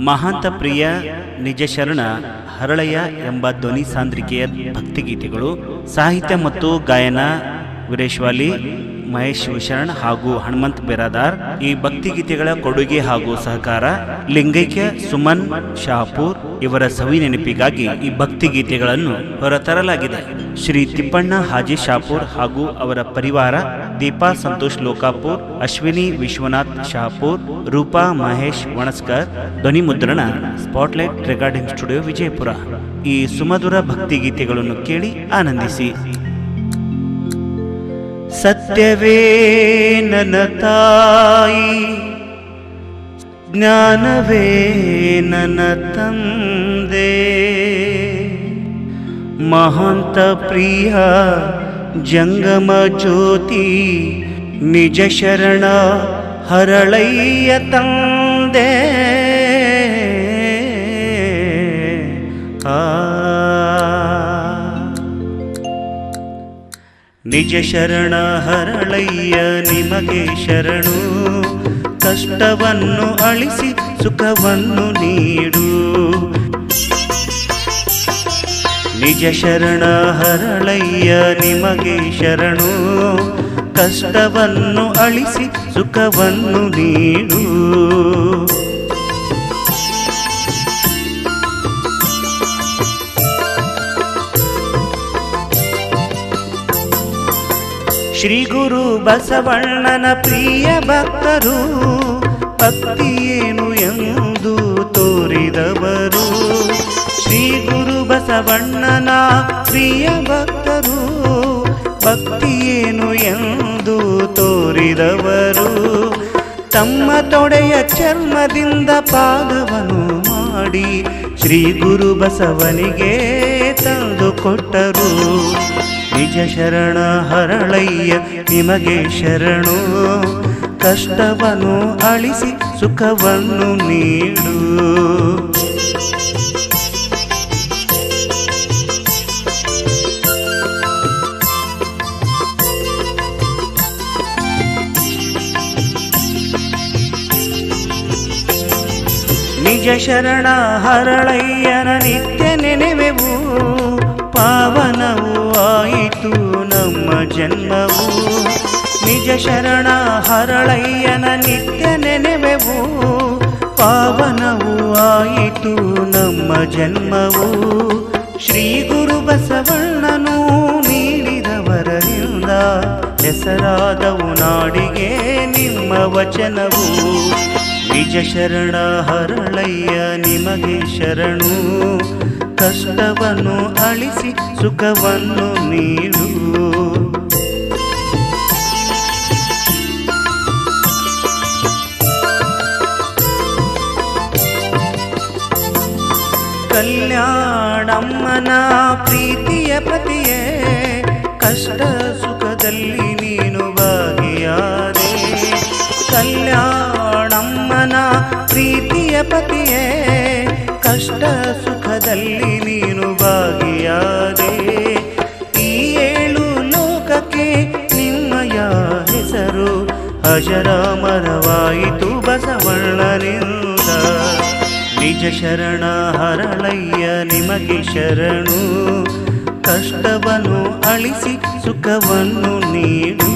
ಮಹಾಂತ ಪ್ರಿಯ ನಿಜ ಶರಣ ಹರಳಯ್ಯ ಎಂಬ ಧ್ವನಿ ಸಾಂದ್ರಿಕೆಯ ಭಕ್ತಿಗೀತೆಗಳು. ಸಾಹಿತ್ಯ ಮತ್ತು ಗಾಯನ ವೀರೇಶ್ವಾಲಿ, ಮಹೇಶ್ ಶಿವಶರಣ್ ಹಾಗೂ ಹನುಮಂತ್ ಬಿರಾದಾರ್. ಈ ಭಕ್ತಿಗೀತೆಗಳ ಕೊಡುಗೆ ಹಾಗೂ ಸಹಕಾರ ಲಿಂಗೈಕ್ಯ ಸುಮನ್ ಶಹಾಪುರ್ ಇವರ ಸವಿ ನೆನಪಿಗಾಗಿ ಈ ಭಕ್ತಿಗೀತೆಗಳನ್ನು ಹೊರತರಲಾಗಿದೆ. ಶ್ರೀ ತಿಪ್ಪಣ್ಣ ಹಾಜಿ ಶಾಪುರ್ ಹಾಗೂ ಅವರ ಪರಿವಾರ, ದೀಪಾ ಸಂತೋಷ್ ಲೋಕಾಪುರ್, ಅಶ್ವಿನಿ ವಿಶ್ವನಾಥ್ ಶಹಾಪುರ್, ರೂಪಾ ಮಹೇಶ್ ವಣಸ್ಕರ್. ಧ್ವನಿ ಮುದ್ರಣ ಸ್ಪಾಟ್ಲೈಟ್ ರೆಕಾರ್ಡಿಂಗ್ ಸ್ಟುಡಿಯೋ, ವಿಜಯಪುರ. ಈ ಸುಮಧುರ ಭಕ್ತಿಗೀತೆಗಳನ್ನು ಕೇಳಿ ಆನಂದಿಸಿ. ಸತ್ಯವೇ ನನ್ನ ತಾಯಿ, ಜ್ಞಾನವೇ ನನ್ನ ತಂದೆ, ಮಹಾಂತ ಪ್ರಿಯ ಜಂಗಮ ಜ್ಯೋತಿ ನಿಜ ಶರಣ ಹರಳಯ್ಯ ತಂದೆ. ನಿಜ ಶರಣ ಹರಳಯ್ಯ ನಿಮಗೆ ಶರಣು, ಕಷ್ಟವನ್ನು ಅಳಿಸಿ ಸುಖವನ್ನು ನೀಡು. ನಿಜ ಶರಣ ಹರಳಯ್ಯ ನಿಮಗೆ ಶರಣು, ಕಷ್ಟವನ್ನು ಅಳಿಸಿ ಸುಖವನ್ನು ನೀಡು. ಶ್ರೀ ಗುರು ಬಸವಣ್ಣನ ಪ್ರಿಯ ಭಕ್ತರು, ಭಕ್ತಿಯೇನು ಎಂದು ತೋರಿದವರು. ಶ್ರೀ ಗುರು ಬಸವಣ್ಣನ ಪ್ರಿಯ ಭಕ್ತರು, ಭಕ್ತಿಯೇನು ಎಂದು ತೋರಿದವರು. ತಮ್ಮ ತೊಡೆಯ ಚರ್ಮದಿಂದ ಪಾದವನ್ನು ಮಾಡಿ ಶ್ರೀ ಗುರು ಬಸವನಿಗೆ ತಂದು ಕೊಟ್ಟರು. ನಿಜ ಶರಣ ಹರಳಯ್ಯ ನಿಮಗೆ ಶರಣು, ಕಷ್ಟವನ್ನು ಅಳಿಸಿ ಸುಖವನ್ನು ನೀಡು. ನಿಜ ಶರಣ ಹರಳಯ್ಯನ ನಿತ್ಯ ನೆನೆವೆವು, ಪಾವನವು ಆಯಿತು ನಮ್ಮ ಜನ್ಮವು. ನಿಜ ಶರಣ ಹರಳಯ್ಯನ ನಿತ್ಯ ನೆನೆವೆವು, ಪಾವನವು ಆಯಿತು ನಮ್ಮ ಜನ್ಮವು. ಶ್ರೀ ಗುರು ಬಸವಣ್ಣನು ನೀಡಿದವರಿಂದ ಹೆಸರಾದವು ನಾಡಿಗೆ ನಿಮ್ಮ ವಚನವು. ನಿಜ ಶರಣ ಹರಳಯ್ಯ ನಿಮಗೆ ಶರಣು, ಕಷ್ಟವನ್ನು ಅಳಿಸಿ ಸುಖವನ್ನು ನೀಡು. ಕಲ್ಯಾಣಮ್ಮನ ಪ್ರೀತಿಯ ಪತಿಯೇ, ಕಷ್ಟ ಸುಖದಲ್ಲಿ ನೀನು ಭಾಗಿಯಾದೆ. ಕಲ್ಯಾಣಮ್ಮನ ಪ್ರೀತಿಯ ಪತಿಯೇ, ಕಷ್ಟ ಸುಖದಲ್ಲಿ ನೀನು ಭಾಗಿಯಾದೆ. ಈ ಏಳು ಲೋಕಕ್ಕೆ ನಿಮ್ಮಯ ಹೆಸರು ಅಜರಾಮರವಾಯಿತು ಬಸವಣ್ಣನಿಂದ. ನಿಜ ಶರಣ ಹರಳಯ್ಯ ನಿಮಗೆ ಶರಣು, ಕಷ್ಟವನ್ನು ಅಳಿಸಿ ಸುಖವನ್ನು ನೀಡು.